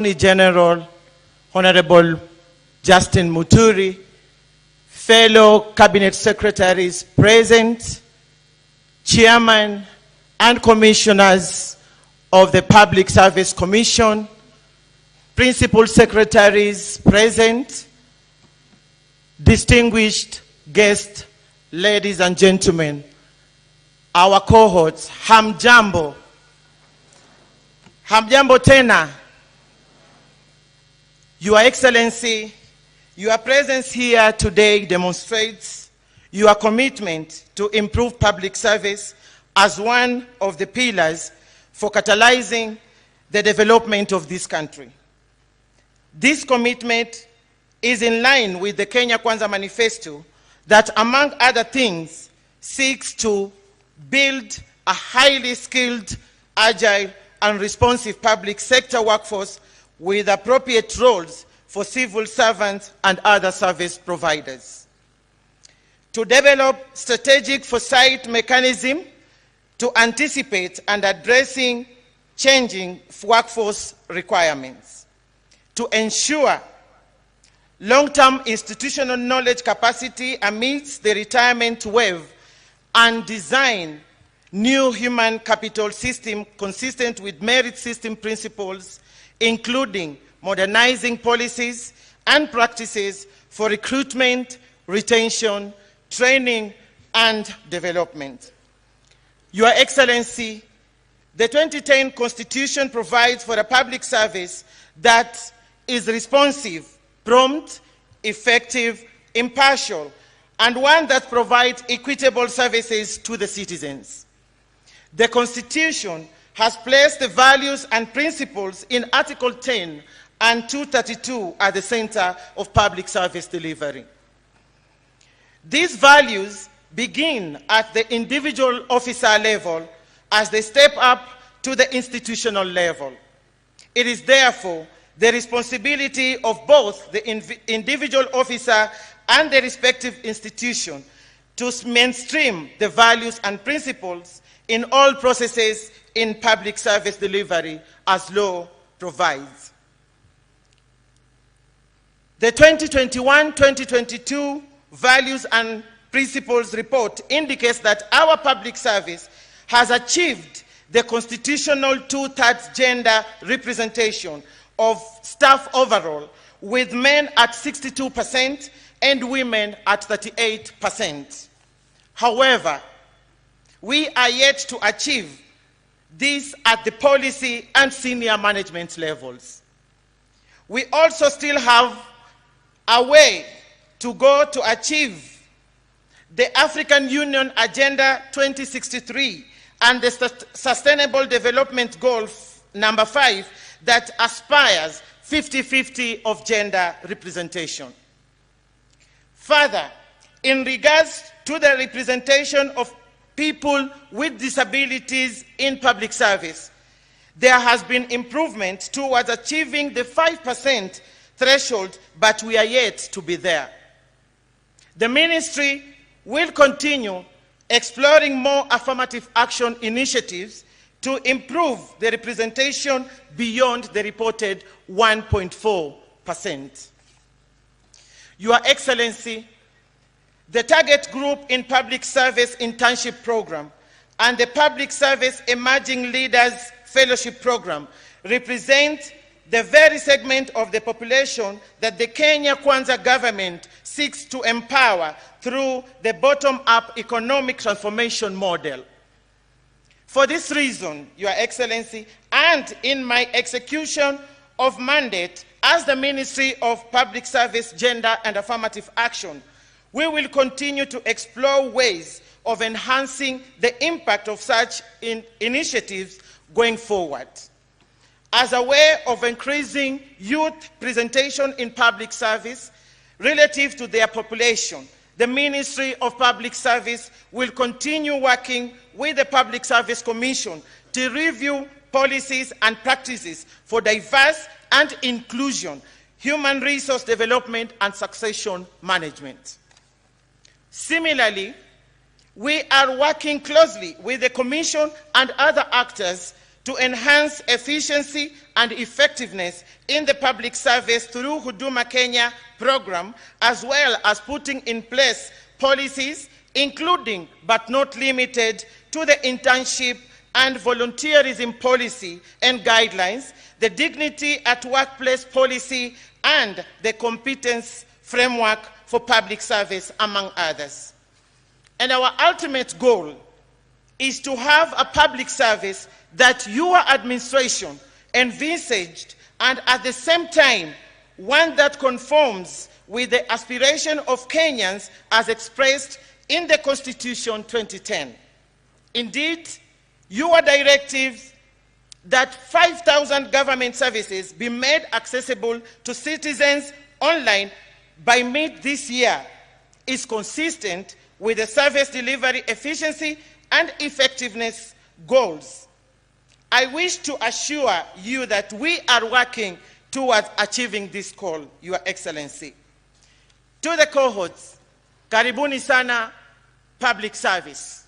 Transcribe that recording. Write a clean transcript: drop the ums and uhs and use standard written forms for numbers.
Attorney General, Honorable Justin Muturi, fellow cabinet secretaries present, chairman and commissioners of the Public Service Commission, principal secretaries present, distinguished guests, ladies and gentlemen, our cohorts, hamjambo. Hamjambo tena. Your Excellency, your presence here today demonstrates your commitment to improve public service as one of the pillars for catalyzing the development of this country. This commitment is in line with the Kenya Kwanza Manifesto that, among other things, seeks to build a highly skilled, agile, and responsive public sector workforce with appropriate roles for civil servants and other service providers. To develop strategic foresight mechanism to anticipate and addressing changing workforce requirements. To ensure long-term institutional knowledge capacity amidst the retirement wave and design new human capital system consistent with merit system principles, including modernizing policies and practices for recruitment, retention, training, and development. Your Excellency, the 2010 Constitution provides for a public service that is responsive, prompt, effective, impartial, and one that provides equitable services to the citizens. The Constitution has placed the values and principles in Article 10 and 232 at the center of public service delivery. These values begin at the individual officer level as they step up to the institutional level. It is therefore the responsibility of both the individual officer and the respective institution to mainstream the values and principles in all processes in public service delivery as law provides. The 2021-2022 Values and Principles Report indicates that our public service has achieved the constitutional 2/3 gender representation of staff overall, with men at 62% and women at 38%. However, we are yet to achieve this at the policy and senior management levels. We also still have a way to go to achieve the African Union Agenda 2063 and the Sustainable Development Goal number 5 that aspires 50-50 of gender representation. Further, in regards to the representation of people with disabilities in public service, there has been improvement towards achieving the 5% threshold, but we are yet to be there. The ministry will continue exploring more affirmative action initiatives to improve the representation beyond the reported 1.4%. Your Excellency, the target group in Public Service Internship Program and the Public Service Emerging Leaders Fellowship Program represent the very segment of the population that the Kenya Kwanza government seeks to empower through the bottom-up economic transformation model. For this reason, Your Excellency, and in my execution of mandate as the Ministry of Public Service, Gender and Affirmative Action, we will continue to explore ways of enhancing the impact of such initiatives going forward. As a way of increasing youth presentation in public service relative to their population, the Ministry of Public Service will continue working with the Public Service Commission to review policies and practices for diverse and inclusion, human resource development, and succession management. Similarly, we are working closely with the Commission and other actors to enhance efficiency and effectiveness in the public service through Huduma Kenya program, as well as putting in place policies, including but not limited to the internship and volunteerism policy and guidelines, the dignity at workplace policy, and the competence framework for public service, among others. And our ultimate goal is to have a public service that your administration envisaged, and at the same time, one that conforms with the aspiration of Kenyans as expressed in the Constitution 2010. Indeed, your directive that 5,000 government services be made accessible to citizens online by mid this year is consistent with the service delivery efficiency and effectiveness goals. I wish to assure you that we are working towards achieving this goal, Your Excellency. To the cohorts, karibuni sana public service.